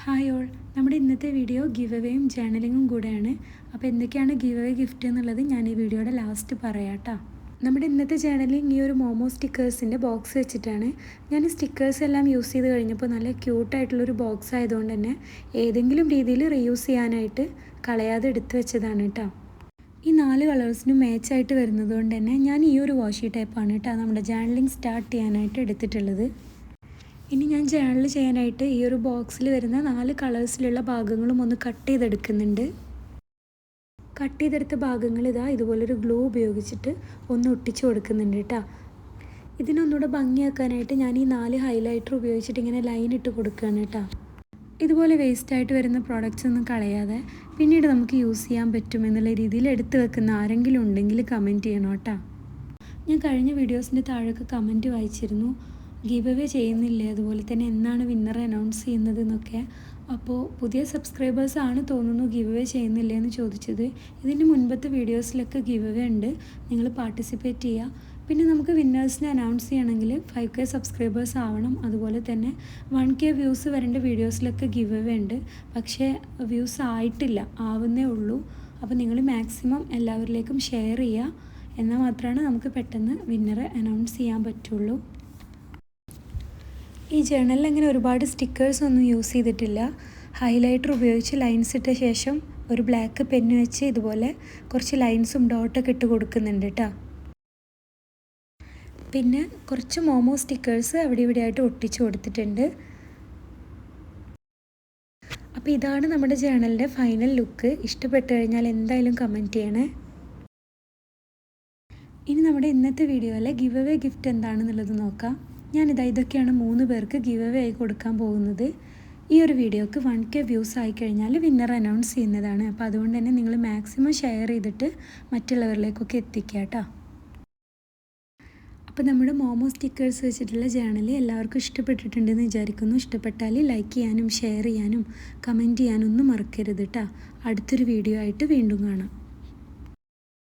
Hi all, നമ്മുടെ ഇന്നത്തെ video give അവേയും ജേർണലിങ്ങും കൂടെയാണ്. അപ്പോൾ എന്തൊക്കെയാണ് ഗിവ് അവേ ഗിഫ്റ്റ് എന്നുള്ളത് ഞാൻ ഈ വീഡിയോയുടെ ലാസ്റ്റ് പറയാം കേട്ടോ. നമ്മുടെ ഇന്നത്തെ ജേർണലിങ് ഈ ഒരു മോമോ സ്റ്റിക്കേഴ്സിൻ്റെ ബോക്സ് വെച്ചിട്ടാണ്. ഞാൻ സ്റ്റിക്കേഴ്സ് എല്ലാം യൂസ് ചെയ്ത് കഴിഞ്ഞപ്പോൾ നല്ല ക്യൂട്ടായിട്ടുള്ളൊരു ബോക്സ് ആയതുകൊണ്ട് തന്നെ ഏതെങ്കിലും രീതിയിൽ റീയൂസ് ചെയ്യാനായിട്ട് കളയാതെ എടുത്തു വെച്ചതാണ് കേട്ടോ. ഈ 4 കളേഴ്സിനും മാച്ചായിട്ട് വരുന്നത് കൊണ്ട് തന്നെ ഞാൻ ഈ ഒരു വാഷി ടൈപ്പാണ് കേട്ടോ നമ്മുടെ ജേർണലിങ് സ്റ്റാർട്ട് ചെയ്യാനായിട്ട് എടുത്തിട്ടുള്ളത്. ഇനി ഞാൻ ജേർണൽ ചെയ്യാനായിട്ട് ഈ ഒരു ബോക്സിൽ വരുന്ന 4 കളേഴ്സിലുള്ള ഭാഗങ്ങളും ഒന്ന് കട്ട് ചെയ്തെടുക്കുന്നുണ്ട്. കട്ട് ചെയ്തെടുത്ത ഭാഗങ്ങൾ ഇതുപോലൊരു ഗ്ലൂ ഉപയോഗിച്ചിട്ട് ഒന്ന് ഒട്ടിച്ചു കൊടുക്കുന്നുണ്ട് കേട്ടോ. ഇതിനൊന്നുകൂടെ ഭംഗിയാക്കാനായിട്ട് ഞാൻ ഈ 4 ഹൈലൈറ്റർ ഉപയോഗിച്ചിട്ട് ഇങ്ങനെ ലൈൻ ഇട്ട് കൊടുക്കുകയാണ് കേട്ടോ. ഇതുപോലെ വേസ്റ്റായിട്ട് വരുന്ന പ്രോഡക്റ്റ്സ് ഒന്നും കളയാതെ പിന്നീട് നമുക്ക് യൂസ് ചെയ്യാൻ പറ്റുമെന്നുള്ള രീതിയിൽ എടുത്തു വെക്കുന്ന ആരെങ്കിലും ഉണ്ടെങ്കിൽ കമൻറ്റ് ചെയ്യണം കേട്ടോ. ഞാൻ കഴിഞ്ഞ വീഡിയോസിൻ്റെ താഴെയൊക്കെ കമൻറ്റ് വായിച്ചിരുന്നു, ഗിവ് അവേ ചെയ്യുന്നില്ലേ, അതുപോലെ തന്നെ എന്നാണ് വിന്നറെ അനൗൺസ് ചെയ്യുന്നത് എന്നൊക്കെ. അപ്പോൾ പുതിയ സബ്സ്ക്രൈബേഴ്സ് ആണ് തോന്നുന്നു ഗിവ് അവേ ചെയ്യുന്നില്ലേ എന്ന് ചോദിച്ചത്. ഇതിൻ്റെ മുൻപത്തെ വീഡിയോസിലൊക്കെ ഗിവ് അവേ ഉണ്ട്, നിങ്ങൾ പാർട്ടിസിപ്പേറ്റ് ചെയ്യുക. പിന്നെ നമുക്ക് വിന്നേഴ്സിനെ അനൗൺസ് ചെയ്യണമെങ്കിൽ 5K സബ്സ്ക്രൈബേഴ്സ് ആവണം. അതുപോലെ തന്നെ 1K വ്യൂസ് വരേണ്ട വീഡിയോസിലൊക്കെ ഗിവ് അവേ ഉണ്ട്, പക്ഷേ വ്യൂസ് ആയിട്ടില്ല, ആവുന്നേ ഉള്ളൂ. അപ്പോൾ നിങ്ങൾ മാക്സിമം എല്ലാവരിലേക്കും ഷെയർ ചെയ്യുക, എന്നാൽ മാത്രമാണ് നമുക്ക് പെട്ടെന്ന് വിന്നറെ അനൗൺസ് ചെയ്യാൻ പറ്റുള്ളൂ. ഈ ജേർണലിൽ അങ്ങനെ ഒരുപാട് സ്റ്റിക്കേഴ്സ് ഒന്നും യൂസ് ചെയ്തിട്ടില്ല. ഹൈലൈറ്റർ ഉപയോഗിച്ച് ലൈൻസ് ഇട്ട ശേഷം ഒരു ബ്ലാക്ക് പെന്ന് വെച്ച് ഇതുപോലെ കുറച്ച് ലൈൻസും ഡോട്ടൊക്കെ ഇട്ട് കൊടുക്കുന്നുണ്ട് കേട്ടോ. പിന്നെ കുറച്ച് മോമോ സ്റ്റിക്കേഴ്സ് അവിടെ ഇവിടെ ആയിട്ട് ഒട്ടിച്ച് കൊടുത്തിട്ടുണ്ട്. അപ്പോൾ ഇതാണ് നമ്മുടെ ജേർണലിൻ്റെ ഫൈനൽ ലുക്ക്. ഇഷ്ടപ്പെട്ട് കഴിഞ്ഞാൽ എന്തായാലും കമൻറ്റ് ചെയ്യണേ. ഇനി നമ്മുടെ ഇന്നത്തെ വീഡിയോയിലെ ഗിവ് അവേ ഗിഫ്റ്റ് എന്താണെന്നുള്ളത് നോക്കാം. ഇതൊക്കെയാണ് 3 പേർക്ക് ഗിവ് അവേ ആയി കൊടുക്കാൻ പോകുന്നത്. ഈ ഒരു വീഡിയോക്ക് 1K വ്യൂസ് ആയിക്കഴിഞ്ഞാൽ വിന്നർ അനൗൺസ് ചെയ്യുന്നതാണ്. അപ്പോൾ അതുകൊണ്ട് തന്നെ നിങ്ങൾ മാക്സിമം ഷെയർ ചെയ്തിട്ട് മറ്റുള്ളവരിലേക്കൊക്കെ എത്തിക്കുക കേട്ടോ. അപ്പോൾ നമ്മുടെ മോമോ സ്റ്റിക്കേഴ്സ് വെച്ചിട്ടുള്ള ജേർണൽ എല്ലാവർക്കും ഇഷ്ടപ്പെട്ടിട്ടുണ്ടെന്ന് വിചാരിക്കുന്നു. ഇഷ്ടപ്പെട്ടാൽ ലൈക്ക് ചെയ്യാനും ഷെയർ ചെയ്യാനും കമൻറ്റ് ചെയ്യാനൊന്നും മറക്കരുത് കേട്ടോ. അടുത്തൊരു വീഡിയോ ആയിട്ട് വീണ്ടും കാണാം.